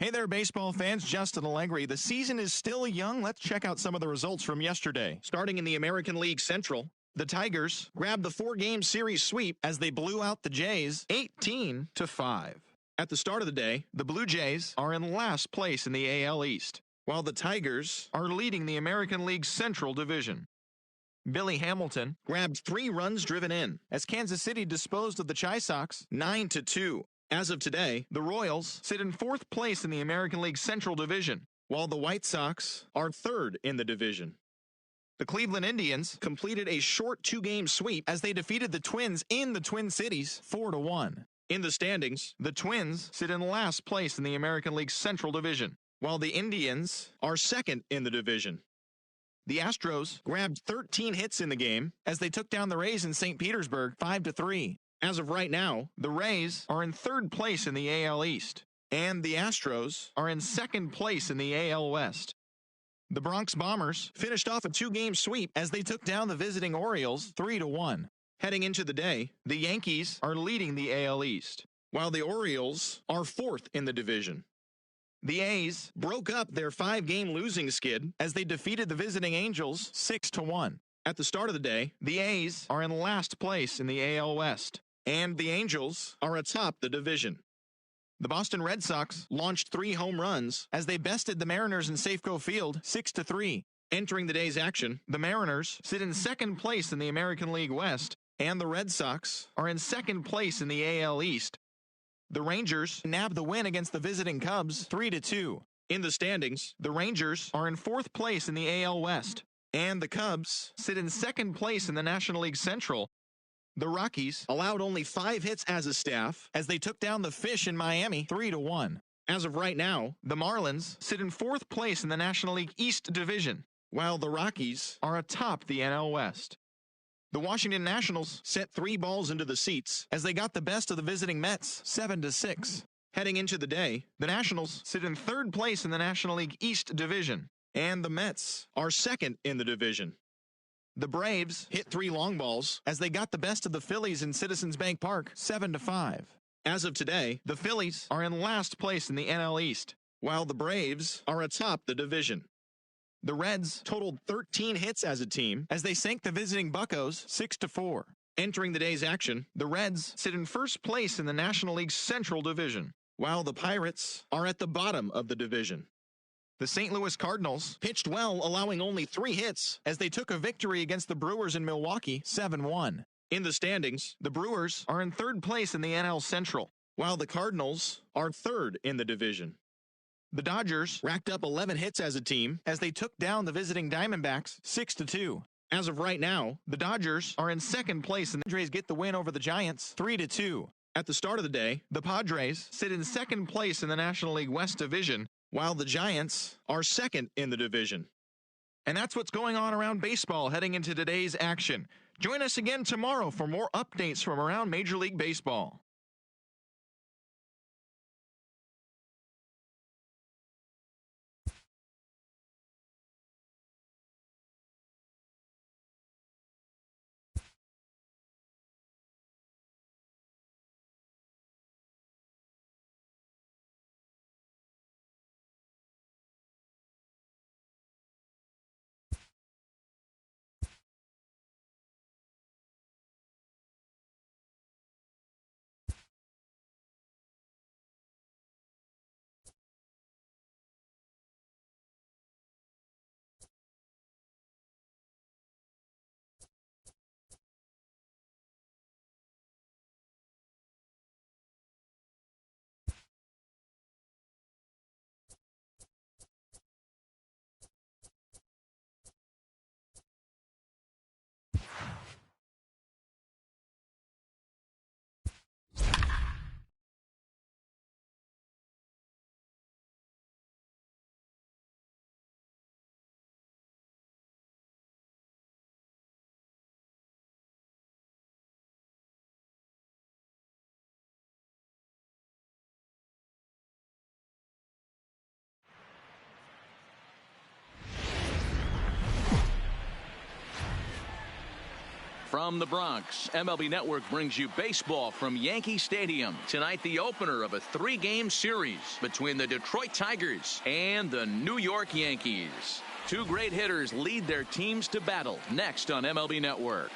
Hey there, baseball fans. Justin Allegri. The season is still young. Let's check out some of the results from yesterday. Starting in the American League Central, the Tigers grabbed the 4-game series sweep as they blew out the Jays 18-5. At the start of the day, the Blue Jays are in last place in the AL East, while the Tigers are leading the American League Central Division. Billy Hamilton grabbed 3 runs driven in as Kansas City disposed of the Chi Sox 9-2. As of today, the Royals sit in 4th place in the American League Central Division, while the White Sox are 3rd in the division. The Cleveland Indians completed a short 2-game sweep as they defeated the Twins in the Twin Cities 4-1. In the standings, the Twins sit in last place in the American League Central Division, while the Indians are 2nd in the division. The Astros grabbed 13 hits in the game as they took down the Rays in St. Petersburg 5-3. As of right now, the Rays are in 3rd place in the AL East, and the Astros are in 2nd place in the AL West. The Bronx Bombers finished off a 2-game sweep as they took down the visiting Orioles 3-1. Heading into the day, the Yankees are leading the AL East, while the Orioles are 4th in the division. The A's broke up their 5-game losing skid as they defeated the visiting Angels 6-1. At the start of the day, the A's are in last place in the AL West, and the Angels are atop the division. The Boston Red Sox launched 3 home runs as they bested the Mariners in Safeco Field 6-3. Entering the day's action, the Mariners sit in 2nd place in the American League West, and the Red Sox are in 2nd place in the AL East. The Rangers nabbed the win against the visiting Cubs 3-2. In the standings, the Rangers are in 4th place in the AL West, and the Cubs sit in 2nd place in the National League Central. The Rockies allowed only 5 hits as a staff as they took down the Fish in Miami 3-1. As of right now, the Marlins sit in 4th place in the National League East Division, while the Rockies are atop the NL West. The Washington Nationals sent 3 balls into the seats as they got the best of the visiting Mets 7-6. Heading into the day, the Nationals sit in 3rd place in the National League East Division, and the Mets are 2nd in the division. The Braves hit 3 long balls as they got the best of the Phillies in Citizens Bank Park 7-5. As of today, the Phillies are in last place in the NL East, while the Braves are atop the division. The Reds totaled 13 hits as a team as they sank the visiting Buccos 6-4. Entering the day's action, the Reds sit in 1st place in the National League Central Division, while the Pirates are at the bottom of the division. The St. Louis Cardinals pitched well, allowing only 3 hits as they took a victory against the Brewers in Milwaukee 7-1. In the standings, the Brewers are in 3rd place in the NL Central, while the Cardinals are 3rd in the division. The Dodgers racked up 11 hits as a team as they took down the visiting Diamondbacks 6-2. As of right now, the Dodgers are in 2nd place and the Padres get the win over the Giants 3-2. At the start of the day, the Padres sit in 2nd place in the National League West Division, while the Giants are 2nd in the division. And that's what's going on around baseball heading into today's action. Join us again tomorrow for more updates from around Major League Baseball. From the Bronx, MLB Network brings you baseball from Yankee Stadium. Tonight, the opener of a 3-game series between the Detroit Tigers and the New York Yankees. Two great hitters lead their teams to battle next on MLB Network.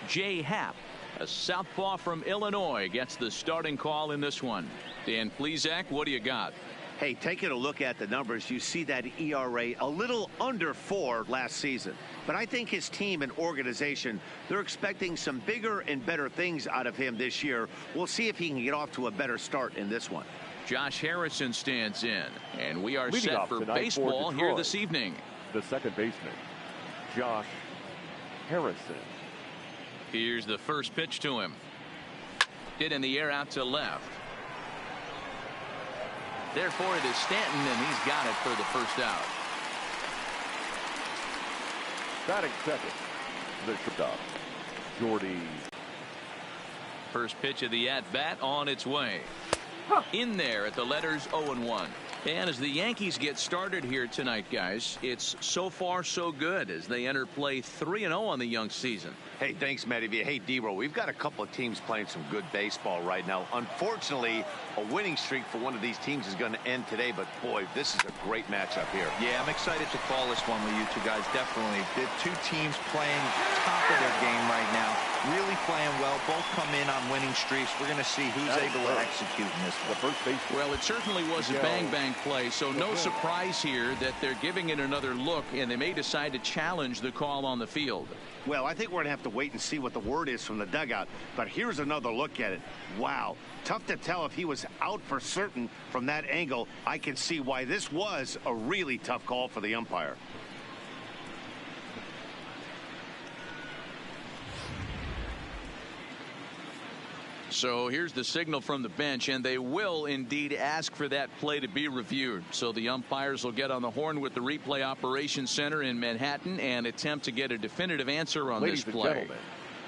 Jay Happ, a southpaw from Illinois, gets the starting call in this one. Dan Plesac, what do you got? Hey, taking a look at the numbers, you see that ERA a little under 4 last season. But I think his team and organization, they're expecting some bigger and better things out of him this year. We'll see if he can get off to a better start in this one. Josh Harrison stands in, and we are Leading set for baseball here this evening. The second baseman, Josh Harrison. Here's the first pitch to him. Hit in the air out to left. Therefore, it is Stanton, and he's got it for the first out. Batting second, the shortstop, Jordy. First pitch of the at-bat on its way. In there at the letters 0-1. And as the Yankees get started here tonight, guys, it's so far so good as they enter play 3-0 on the young season. Hey, thanks, Matty. Hey, D-Roll, we've got a couple of teams playing some good baseball right now. Unfortunately, a winning streak for one of these teams is going to end today, but boy, this is a great matchup here. Yeah, I'm excited to call this one with you two guys, definitely. The two teams playing top of their game right now, really playing well. Both come in on winning streaks. We're going to see who's able to execute in this one. The first base. Well, it certainly was a bang-bang play, so no surprise here that they're giving it another look, and they may decide to challenge the call on the field. Well, I think we're going to have to wait and see what the word is from the dugout. But here's another look at it. Wow. Tough to tell if he was out for certain from that angle. I can see why this was a really tough call for the umpire. So here's the signal from the bench, and they will indeed ask for that play to be reviewed. So the umpires will get on the horn with the replay operations center in Manhattan and attempt to get a definitive answer on Ladies this and play. gentlemen,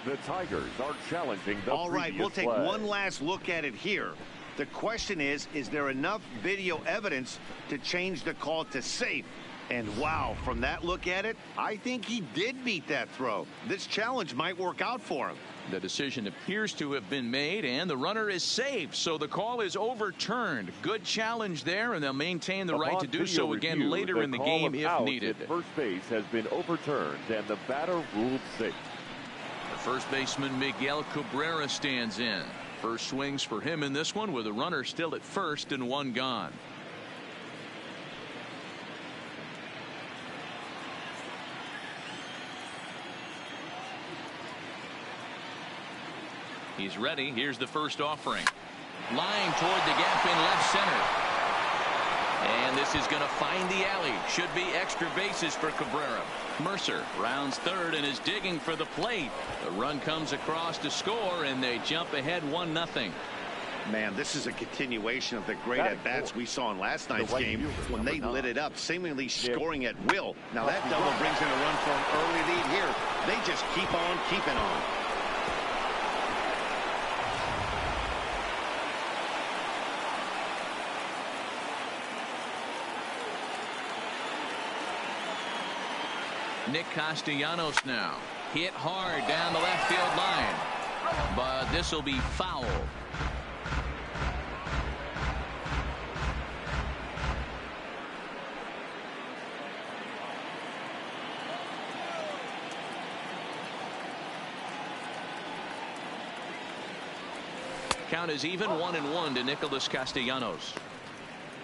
the Tigers are challenging the All right, we'll take play. one last look at it here. The question is there enough video evidence to change the call to safe? And wow, from that look at it, I think he did beat that throw. This challenge might work out for him. The decision appears to have been made, and the runner is safe, so the call is overturned. Good challenge there, and they'll maintain the right to do so again later in the game if needed. First base has been overturned, and the batter ruled safe. The first baseman Miguel Cabrera stands in. First swings for him in this one with a runner still at first and one gone. He's ready. Here's the first offering. Line toward the gap in left center. And this is going to find the alley. Should be extra bases for Cabrera. Mercer rounds third and is digging for the plate. The run comes across to score, and they jump ahead 1-0. Man, this is a continuation of the great at-bats we saw in last night's game when they lit it up, seemingly scoring at will. Now that double brings in a run for an early lead here. They just keep on keeping on. Nick Castellanos now. Hit hard down the left field line. But this will be foul. Count is even 1-1 to Nicholas Castellanos.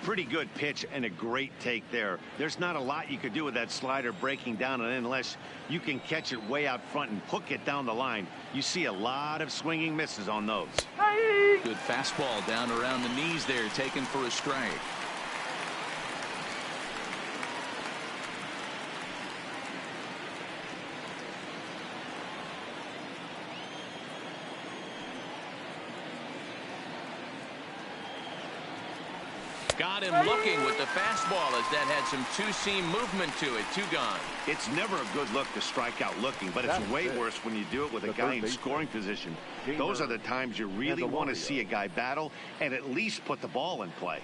Pretty good pitch and a great take there. There's not a lot you could do with that slider breaking down and unless you can catch it way out front and hook it down the line. You see a lot of swinging misses on those. Good fastball down around the knees there, taken for a strike. Got him looking with the fastball as that had some two-seam movement to it. 2 gone. It's never a good look to strike out looking, but it's way worse when you do it with a guy in scoring position. Those are the times you really want to see a guy battle and at least put the ball in play.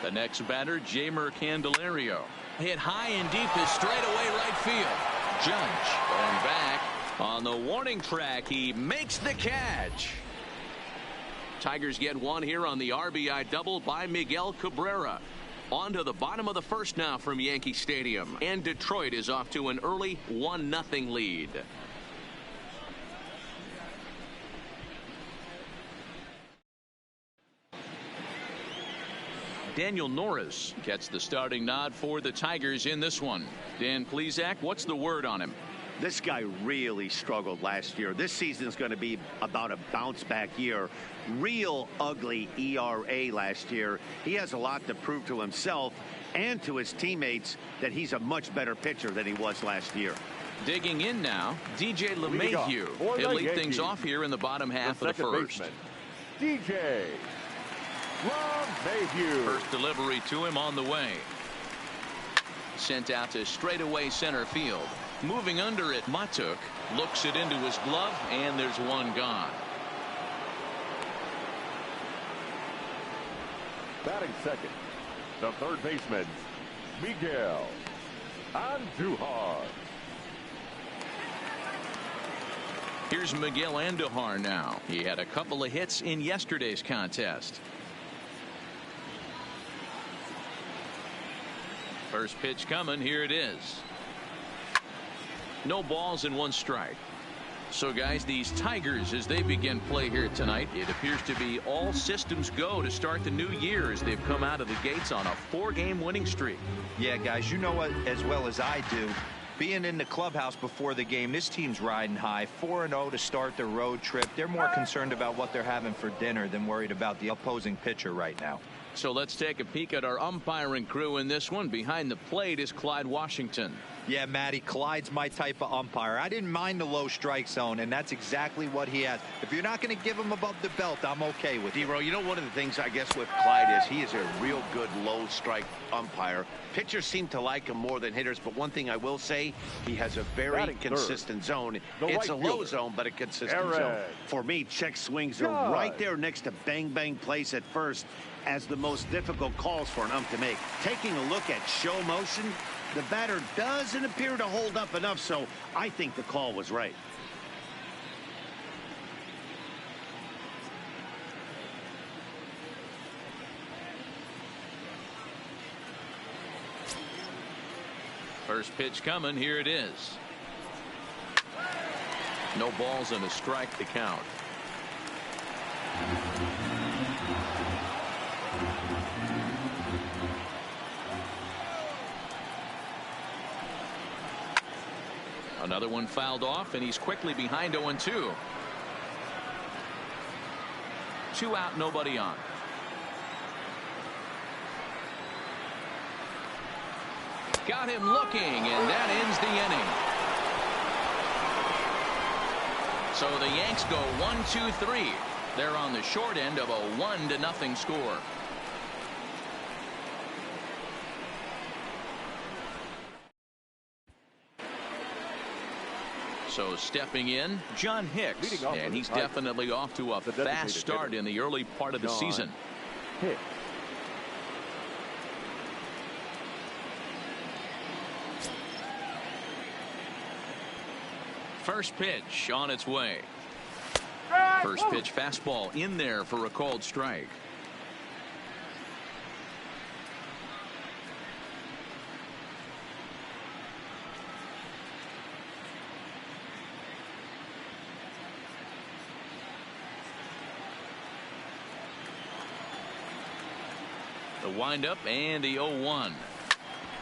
The next batter, Jeimer Candelario. Hit high and deep is straightaway right field. Judge going back on the warning track. He makes the catch. Tigers get one here on the RBI double by Miguel Cabrera. On to the bottom of the first now from Yankee Stadium. And Detroit is off to an early 1-0 lead. Daniel Norris gets the starting nod for the Tigers in this one. Dan Plesac, what's the word on him? This guy really struggled last year. This season is going to be about a bounce back year. Real ugly ERA last year. He has a lot to prove to himself and to his teammates that he's a much better pitcher than he was last year. Digging in now, DJ LeMahieu. He'll lead things off here in the bottom half of the first. DJ LeMahieu. First delivery to him on the way. Sent out to straightaway center field. Moving under it, Matuk looks it into his glove, and there's one gone. Batting second, the third baseman, Miguel Andujar. Here's Miguel Andujar now. He had a couple of hits in yesterday's contest. First pitch coming. Here it is. No balls and one strike. So guys, these Tigers, as they begin play here tonight, it appears to be all systems go to start the new year as they've come out of the gates on a 4-game winning streak. Yeah, guys, you know what as well as I do. Being in the clubhouse before the game, this team's riding high. 4-0 to start their road trip. They're more concerned about what they're having for dinner than worried about the opposing pitcher right now. So let's take a peek at our umpiring crew in this one. Behind the plate is Clyde Washington. Yeah, Matty, Clyde's my type of umpire. I didn't mind the low strike zone, and that's exactly what he has. If you're not going to give him above the belt, I'm okay with it. D-Row, you know, one of the things I guess with Clyde is he is a real good low strike umpire. Pitchers seem to like him more than hitters, but one thing I will say, he has a very consistent zone. It's a low zone, but a consistent zone. For me, check swings are right there next to bang place at first as the most difficult calls for an ump to make. Taking a look at show motion, the batter doesn't appear to hold up enough, so I think the call was right. First pitch coming. Here it is. No balls and a strike to count. Another one fouled off, and he's quickly behind 0-2. 2 out, nobody on. Got him looking, and that ends the inning. So the Yanks go 1-2-3. They're on the short end of a 1-0 score. So stepping in, John Hicks, and he's definitely off to a fast start in the early part of the season. Hicks. First pitch on its way. First pitch fastball in there for a called strike. The windup and the 0-1.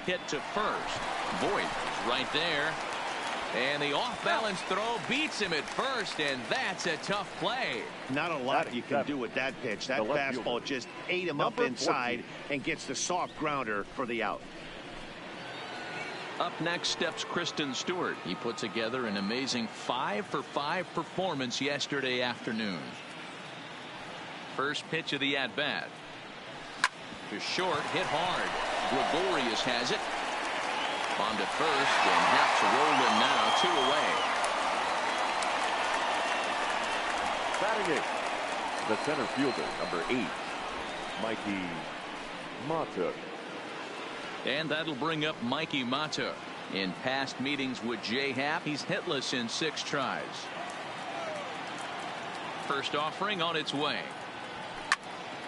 Hit to first. Voit right there. And the off-balance throw beats him at first, and that's a tough play. Not a lot you can do with that pitch. That fastball just ate him up inside and gets the soft grounder for the out. Up next steps Kristen Stewart. He put together an amazing 5-for-5 performance yesterday afternoon. First pitch of the at-bat. To short, hit hard. Gregorius has it. On to first, and Haps rolling now, 2 away. Swinging. The center fielder, number 8, Mickey Mota. And that'll bring up Mickey Mota. In past meetings with Jay Happ, he's hitless in 6 tries. First offering on its way.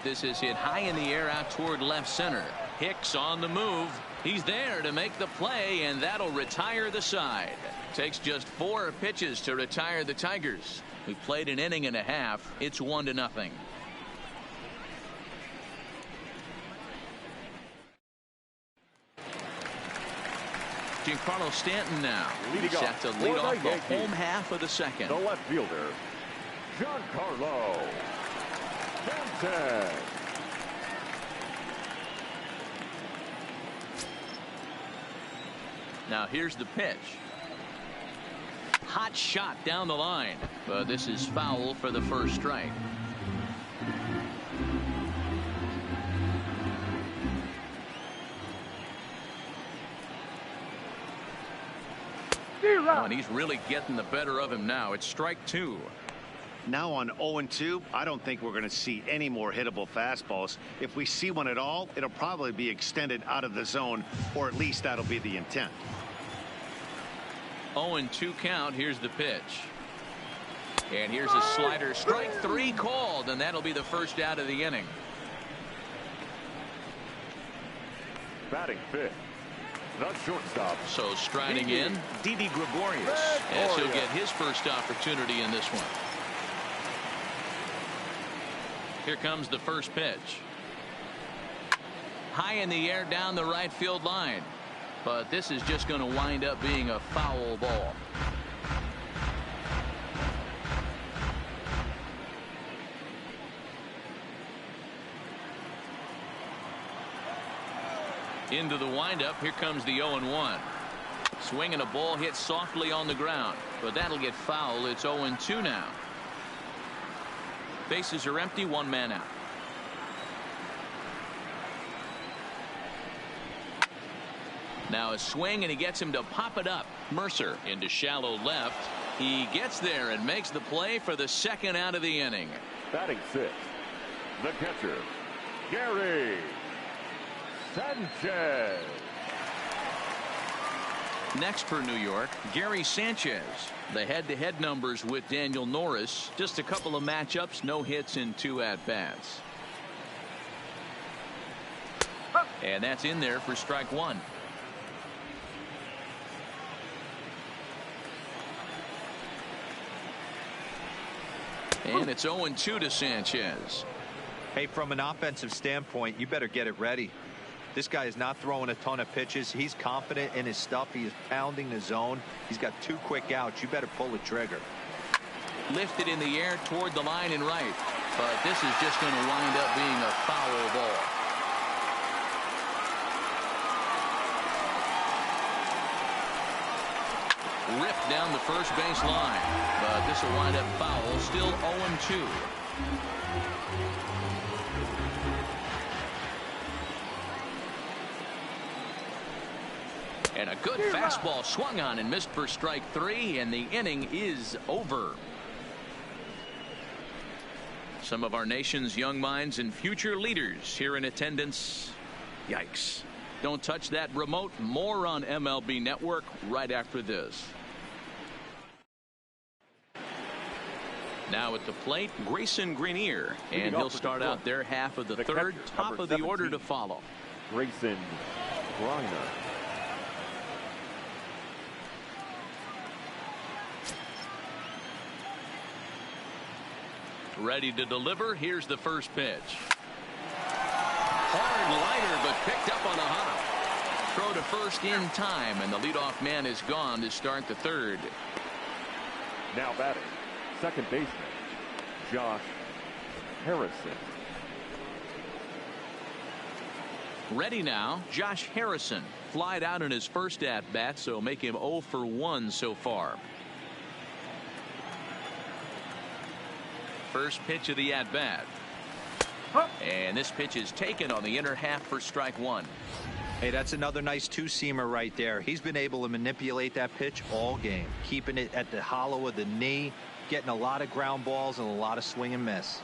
This is hit high in the air out toward left center. Hicks on the move. He's there to make the play, and that'll retire the side. Takes just 4 pitches to retire the Tigers. We've played an inning and a half. It's 1-0. Giancarlo Stanton now. Leading Set off to for lead the off the Yankees. home half of the second. The left fielder, Giancarlo Stanton. Now here's the pitch. Hot shot down the line, but this is foul for the first strike. Oh, and he's really getting the better of him now. It's strike 2. Now on 0-2, I don't think we're going to see any more hittable fastballs. If we see one at all, it'll probably be extended out of the zone, or at least that'll be the intent. 0-2 count. Here's the pitch. And here's a slider. Strike 3 called, and that'll be the first out of the inning. Batting fifth, the shortstop. So striding in, Didi Gregorius, as he'll get his first opportunity in this one. Here comes the first pitch. High in the air down the right field line. But this is just going to wind up being a foul ball. Into the windup. Here comes the 0-1. Swinging a ball hit softly on the ground, but that'll get foul. It's 0-2 now. Bases are empty. 1 man out. Now a swing, and he gets him to pop it up. Mercer into shallow left. He gets there and makes the play for the second out of the inning. Batting sixth, the catcher, Gary Sanchez. Next for New York, Gary Sanchez. The head-to-head numbers with Daniel Norris. Just a couple of matchups, no hits in 2 at-bats. And that's in there for strike 1. And it's 0-2 to Sanchez. Hey, from an offensive standpoint, you better get it ready. This guy is not throwing a ton of pitches. He's confident in his stuff. He is pounding the zone. He's got 2 quick outs. You better pull the trigger. Lifted in the air toward the line and right. But this is just going to wind up being a foul ball. Ripped down the first base line. But this will wind up foul. Still 0-2. And a good fastball swung on and missed for strike 3, and the inning is over. Some of our nation's young minds and future leaders here in attendance. Yikes. Don't touch that remote. More on MLB Network right after this. Now at the plate, Grayson Greenier, and he'll start out their half of the third. Top of the order to follow. Grayson Greenier. Ready to deliver. Here's the first pitch. Hard liner, but picked up on a hop. Throw to first in time, and the leadoff man is gone to start the third. Now batting, second baseman, Josh Harrison. Ready now, Josh Harrison. Flied out in his first at-bat, so make him 0 for 1 so far. First pitch of the at-bat. And this pitch is taken on the inner half for strike 1. Hey, that's another nice two-seamer right there. He's been able to manipulate that pitch all game, keeping it at the hollow of the knee, getting a lot of ground balls and a lot of swing and miss.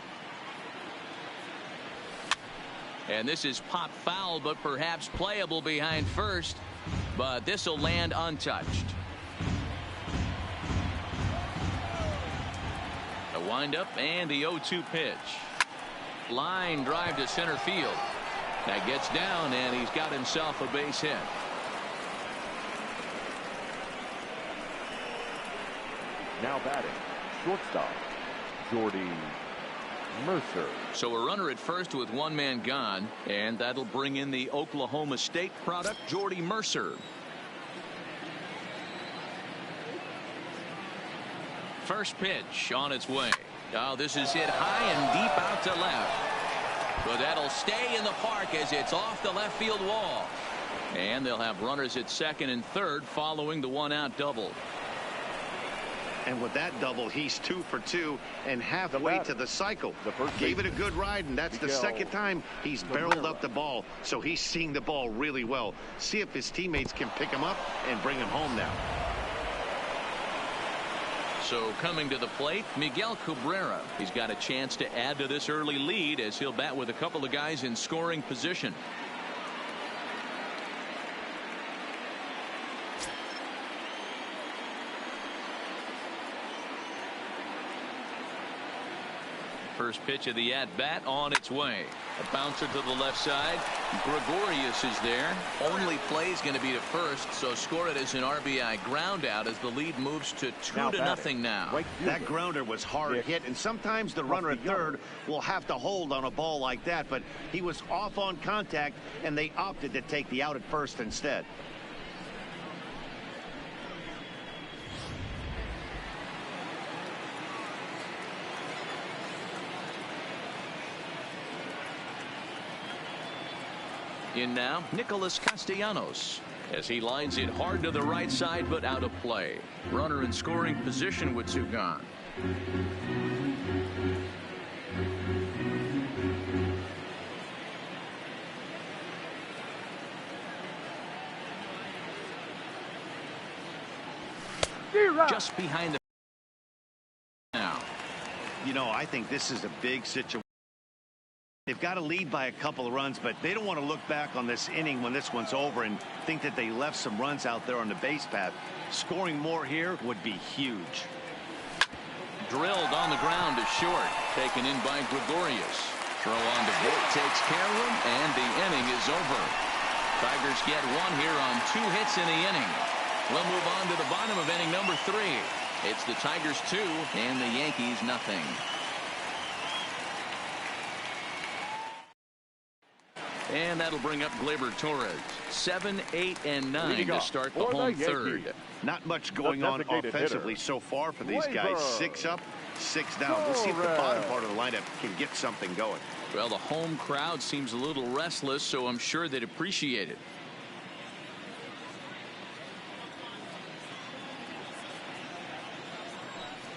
And this is pop foul, but perhaps playable behind first. But this will land untouched. The windup and the 0-2 pitch. Line drive to center field. That gets down, and he's got himself a base hit. Now batting, shortstop, Jordy Mercer. So a runner at first with one man gone, and that'll bring in the Oklahoma State product, Jordy Mercer. First pitch on its way. Oh, this is hit high and deep out to left. But that'll stay in the park as it's off the left field wall. And they'll have runners at second and third following the one-out double. And with that double, he's 2 for 2 and halfway to the cycle. Gave it a good ride, and that's the second time he's barreled up the ball. So he's seeing the ball really well. See if his teammates can pick him up and bring him home now. So coming to the plate, Miguel Cabrera. He's got a chance to add to this early lead as he'll bat with a couple of guys in scoring position. First pitch of the at-bat on its way. A bouncer to the left side. Gregorius is there. Only play is going to be to first, so score it as an RBI ground out as the lead moves to 2-0 now. Right, that grounder was hard hit, and sometimes the runner at third will have to hold on a ball like that, but he was off on contact, and they opted to take the out at first instead. In now, Nicholas Castellanos as he lines it hard to the right side but out of play. Runner in scoring position with two gone. Just behind the now. You know, I think this is a big situation. They've got to lead by a couple of runs, but they don't want to look back on this inning when this one's over and think that they left some runs out there on the base path. Scoring more here would be huge. Drilled on the ground to short. Taken in by Gregorius. Throw on to Voit takes care of him, and the inning is over. Tigers get one here on 2 hits in the inning. We'll move on to the bottom of inning number 3. It's the Tigers 2 and the Yankees nothing. And that'll bring up Gleyber Torres. 7, 8, and 9 to start the home third. Not much going on offensively so far for these guys. 6 up, 6 down. We'll see if the bottom part of the lineup can get something going. Well, the home crowd seems a little restless, so I'm sure they'd appreciate it.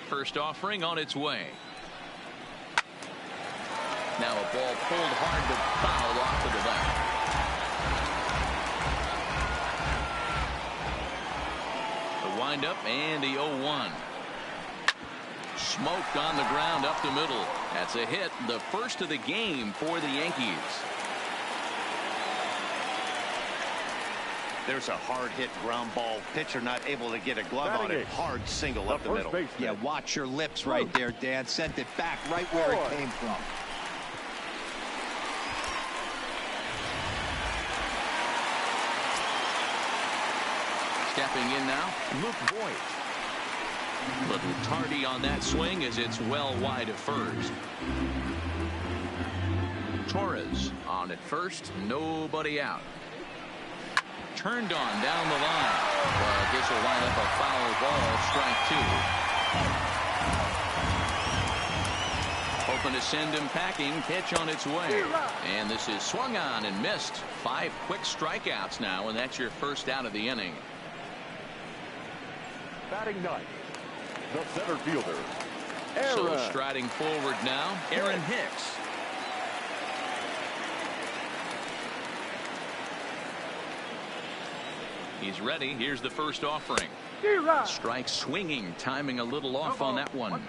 First offering on its way. Now a ball pulled hard but fouled off to the left. The windup and the 0-1. Smoked on the ground up the middle. That's a hit, the first of the game for the Yankees. There's a hard hit ground ball. Pitcher not able to get a glove on it. Hard single up the middle. Yeah, watch your lips right there, Dan. Sent it back right where it came from. Stepping in now, Luke Voit. Little tardy on that swing as it's well wide of first. Torres on at first, nobody out. Turned on down the line, but this will wind up a foul ball, strike 2. Hoping to send him packing, pitch on its way. And this is swung on and missed. 5 quick strikeouts now, and that's your first out of the inning. Batting ninth, the center fielder, Aaron. So striding forward now, Aaron Hicks. He's ready. Here's the first offering. Strike swinging, timing a little off on that one.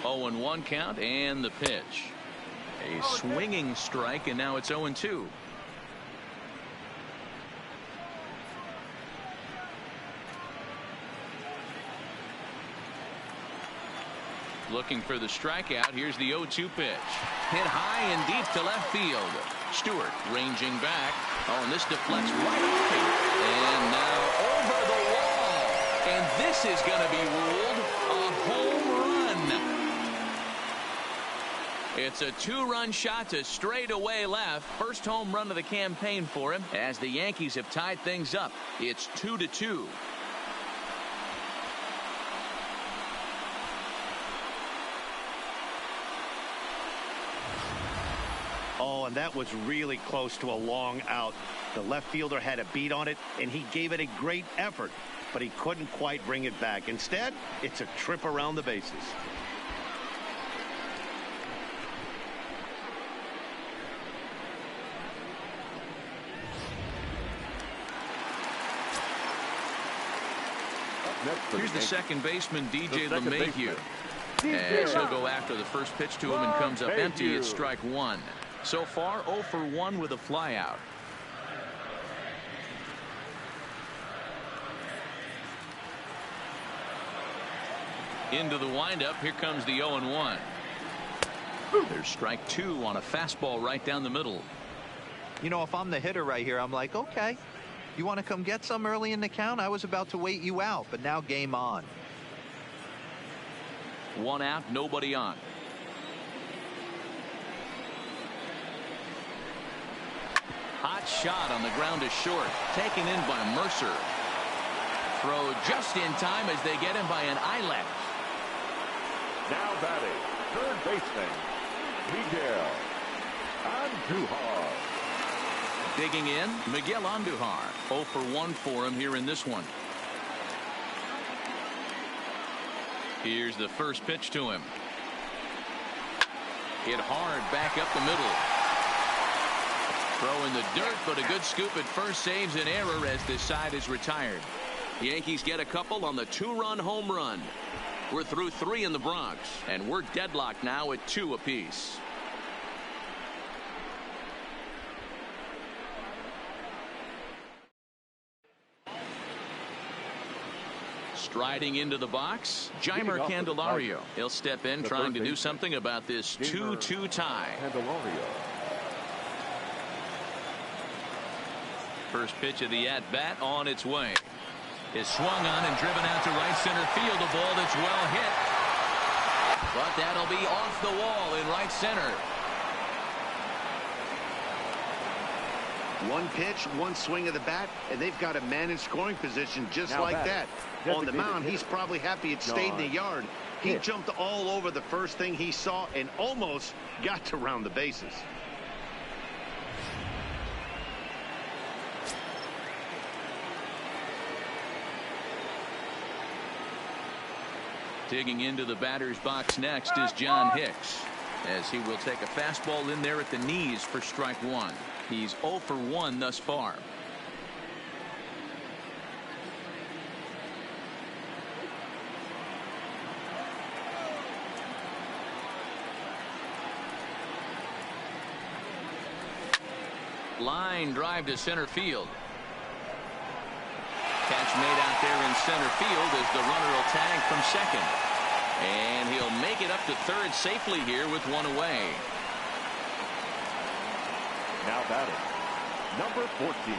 Oh, and 1 count, and the pitch. A swinging strike, and now it's 0-2. Looking for the strikeout. Here's the 0-2 pitch. Hit high and deep to left field. Stewart ranging back. Oh, and this deflects right off him. And now over the wall. And this is going to be ruled a home run. It's a 2-run shot to straightaway left. First home run of the campaign for him as the Yankees have tied things up. It's 2-2. Oh, and that was really close to a long out. The left fielder had a beat on it, and he gave it a great effort, but he couldn't quite bring it back. Instead, it's a trip around the bases. Here's the second baseman, DJ LeMahieu. As he'll go after the first pitch to him and comes up empty. It's strike 1. So far 0 for 1 with a flyout. Into the windup. Here comes the 0-1. There's strike 2 on a fastball right down the middle. You know, if I'm the hitter right here, I'm like, okay, you want to come get some early in the count? I was about to wait you out, but now game on. 1 out, nobody on. Hot shot on the ground is short. Taken in by Mercer. Throw just in time as they get him by an eyelet. Now batting, third baseman, Miguel Andujar. Digging in, Miguel Andujar. 0 for 1 for him here in this one. Here's the first pitch to him. Hit hard back up the middle. Throw in the dirt, but a good scoop at first saves an error as this side is retired. Yankees get a couple on the 2-run home run. We're through 3 in the Bronx, and we're deadlocked now at 2 apiece. Striding into the box, Jeimer Candelario. He'll step in trying to do something about this 2-2 tie. First pitch of the at-bat on its way. Is swung on and driven out to right center field. A ball that's well hit. But that'll be off the wall in right center. One pitch, one swing of the bat, and they've got a man in scoring position just now like that. On the mound, he's probably happy it stayed in the yard. He jumped all over the first thing he saw and almost got to round the bases. Digging into the batter's box next is John Hicks, as he will take a fastball in there at the knees for strike 1. He's 0 for 1 thus far. Line drive to center field. Catch made out there in center field as the runner will tag from second. And he'll make it up to third safely here with 1 away. Now batting, number 14.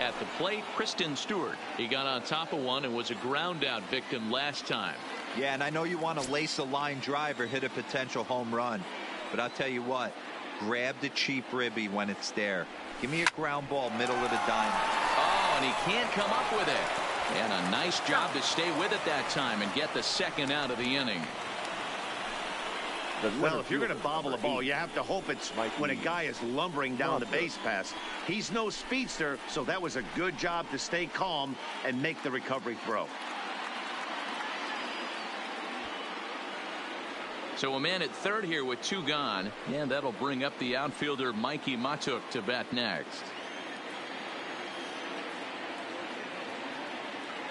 At the plate, Kristen Stewart. He got on top of one and was a ground out victim last time. Yeah, and I know you want to lace a line drive or hit a potential home run, but I'll tell you what, grab the cheap ribby when it's there. Give me a ground ball middle of the diamond. Oh, and he can't come up with it. And a nice job to stay with it that time and get the second out of the inning. Well, if you're going to bobble a ball, you have to hope it's when a guy is lumbering down the base pass. He's no speedster, so that was a good job to stay calm and make the recovery throw. So a man at third here with 2 gone, and that'll bring up the outfielder Mikey Matuk to bat next.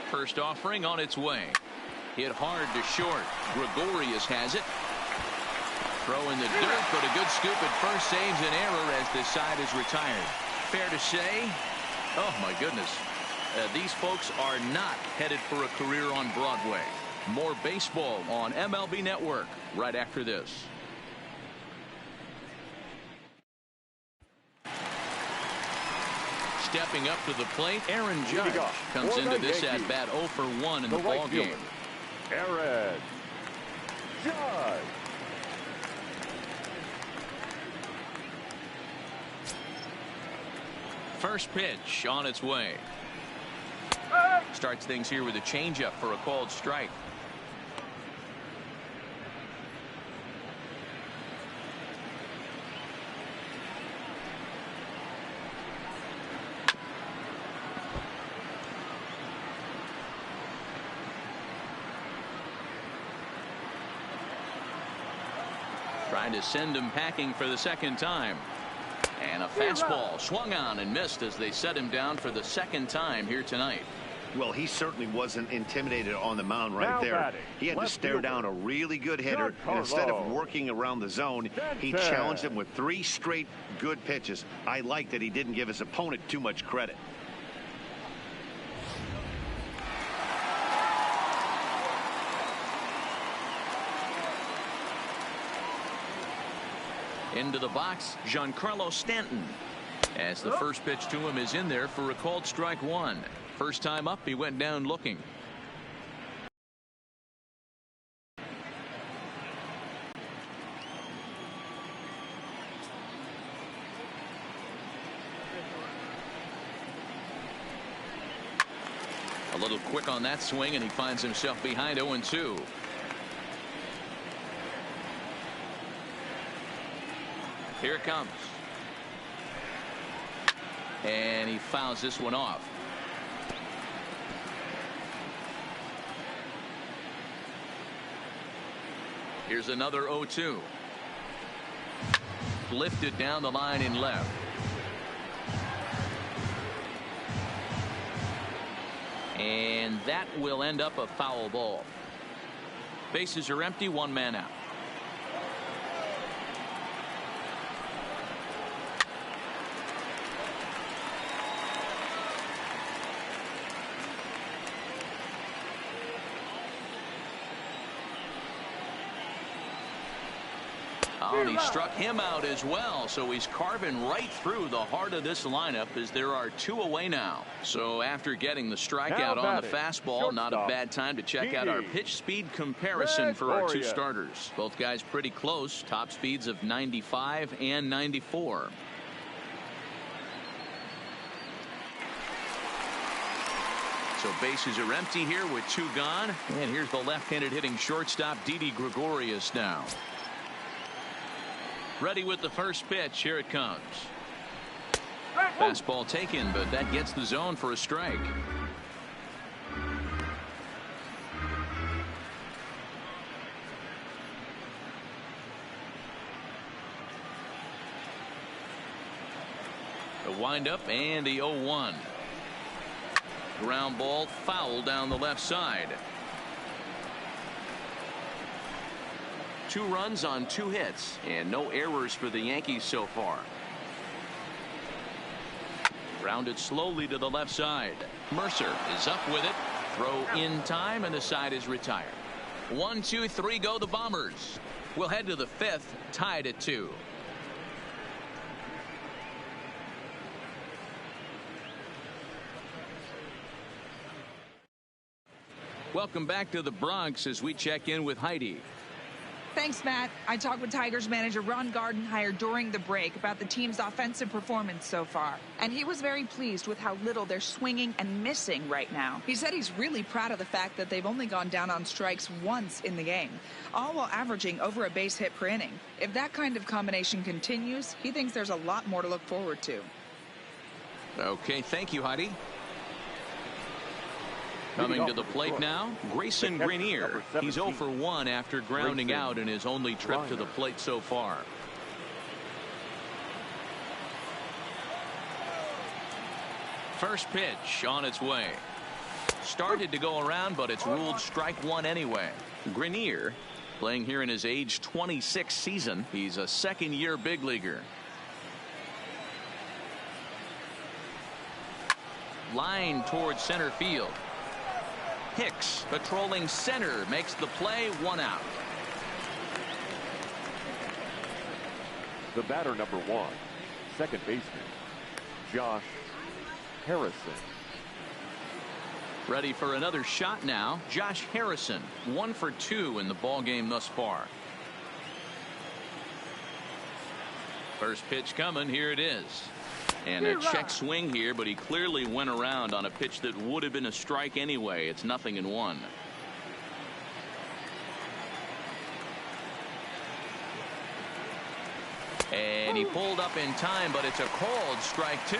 First offering on its way. Hit hard to short. Gregorius has it. Throw in the dirt, but a good scoop at first saves an error as this side is retired. Fair to say, oh my goodness, these folks are not headed for a career on Broadway. More baseball on MLB Network right after this. Stepping up to the plate, Aaron Judge comes into this at bat 0 for 1 in the ball game. Aaron Judge. First pitch on its way. Starts things here with a changeup for a called strike. Trying to send him packing for the second time. And a fastball swung on and missed as they set him down for the second time here tonight. Well, he certainly wasn't intimidated on the mound right there. He had to stare down a really good hitter, and instead of working around the zone, he challenged him with 3 straight good pitches. I like that he didn't give his opponent too much credit. Into the box, Giancarlo Stanton. As the first pitch to him is in there for a called strike 1. First time up, he went down looking. A little quick on that swing, and he finds himself behind 0-2. Here it comes. And he fouls this one off. Here's another 0-2. Lifted down the line in left. And that will end up a foul ball. Bases are empty, 1 man out. Oh, and he struck him out as well, so he's carving right through the heart of this lineup as there are 2 away now. So after getting the strikeout on the fastball, not a bad time to check out our pitch speed comparison for our 2 starters. Both guys pretty close, top speeds of 95 and 94. So bases are empty here with 2 gone, and here's the left-handed hitting shortstop Didi Gregorius now. Ready with the first pitch. Here it comes. Fastball taken, but that gets the zone for a strike. The windup and the 0-1. Ground ball foul down the left side. 2 runs on 2 hits and no errors for the Yankees so far. Grounded slowly to the left side. Mercer is up with it. Throw in time, and the side is retired. 1, 2, 3 go the Bombers. We'll head to the 5th, tied at 2. Welcome back to the Bronx as we check in with Heidi. Thanks, Matt. I talked with Tigers manager Ron Gardenhire during the break about the team's offensive performance so far. And he was very pleased with how little they're swinging and missing right now. He said he's really proud of the fact that they've only gone down on strikes once in the game, all while averaging over a base hit per inning. If that kind of combination continues, he thinks there's a lot more to look forward to. Okay, thank you, Heidi. Coming to the plate now, Grayson Grenier. He's 0 for 1 after grounding out in his only trip to the plate so far. First pitch on its way. Started to go around, but it's ruled strike one anyway. Grenier playing here in his age 26 season. He's a second-year big leaguer. Line towards center field. Hicks patrolling center makes the play, 1 out. The batter, number 1, second baseman, Josh Harrison. Ready for another shot now. Josh Harrison, 1 for 2 in the ball game thus far. First pitch coming. Here it is. And a check swing here, but he clearly went around on a pitch that would have been a strike anyway. It's 0-1. And he pulled up in time, but it's a called strike 2.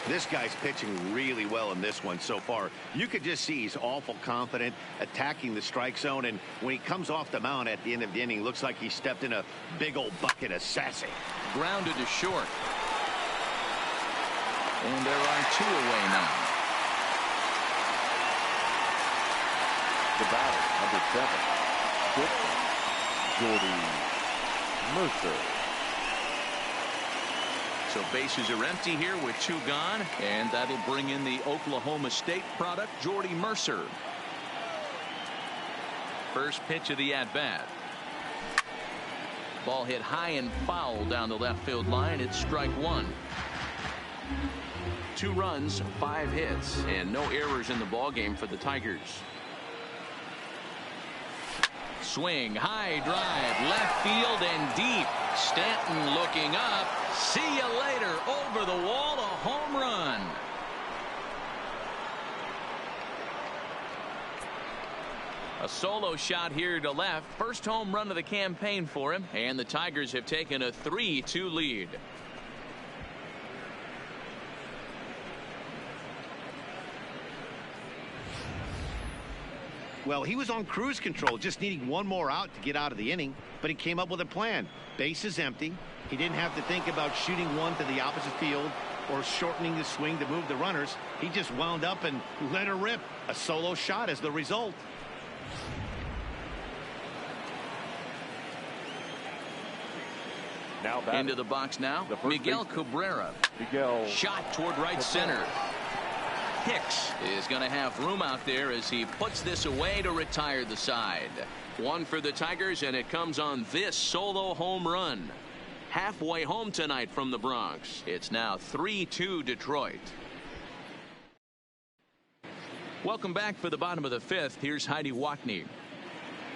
This guy's pitching really well in this one so far. You could just see he's awful confident attacking the strike zone, and when he comes off the mound at the end of the inning, looks like he stepped in a big old bucket of sassy. Grounded to short. And there are 2 away now. The batter, number 7, Jordy Mercer. So bases are empty here with 2 gone, and that'll bring in the Oklahoma State product, Jordy Mercer. First pitch of the at-bat. Ball hit high and foul down the left field line. It's strike 1. 2 runs, 5 hits, and no errors in the ball game for the Tigers. Swing, high drive, left field and deep. Stanton looking up. See you later. Over the wall, a home run. A solo shot here to left. First home run of the campaign for him, and the Tigers have taken a 3-2 lead. Well, he was on cruise control, just needing 1 more out to get out of the inning, but he came up with a plan. Base is empty. He didn't have to think about shooting one to the opposite field or shortening the swing to move the runners. He just wound up and let her rip. A solo shot as the result. Now into the box now. Miguel Cabrera. Shot toward right center. Hicks is going to have room out there as he puts this away to retire the side. 1 for the Tigers, and it comes on this solo home run. Halfway home tonight from the Bronx. It's now 3-2 Detroit. Welcome back for the bottom of the 5th. Here's Heidi Watney.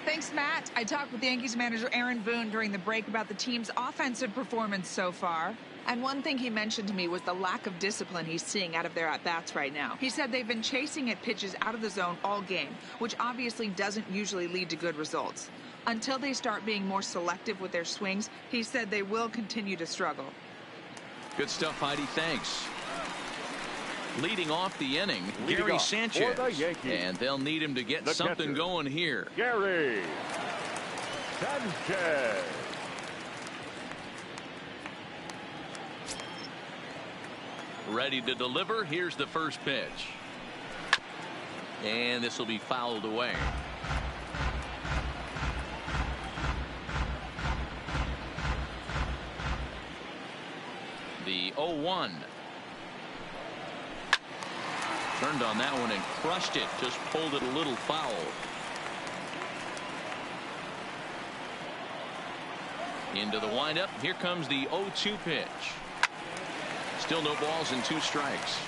Thanks, Matt. I talked with Yankees manager Aaron Boone during the break about the team's offensive performance so far. And one thing he mentioned to me was the lack of discipline he's seeing out of their at-bats right now. He said they've been chasing at pitches out of the zone all game, which obviously doesn't usually lead to good results. Until they start being more selective with their swings, he said they will continue to struggle. Good stuff, Heidi. Thanks. Leading off the inning, Gary Sanchez. And they'll need him to get something going here. Gary Sanchez. Ready to deliver. Here's the first pitch. And this will be fouled away. The 0-1. Turned on that one and crushed it. Just pulled it a little foul. Into the windup. Here comes the 0-2 pitch. Still no balls and 2 strikes.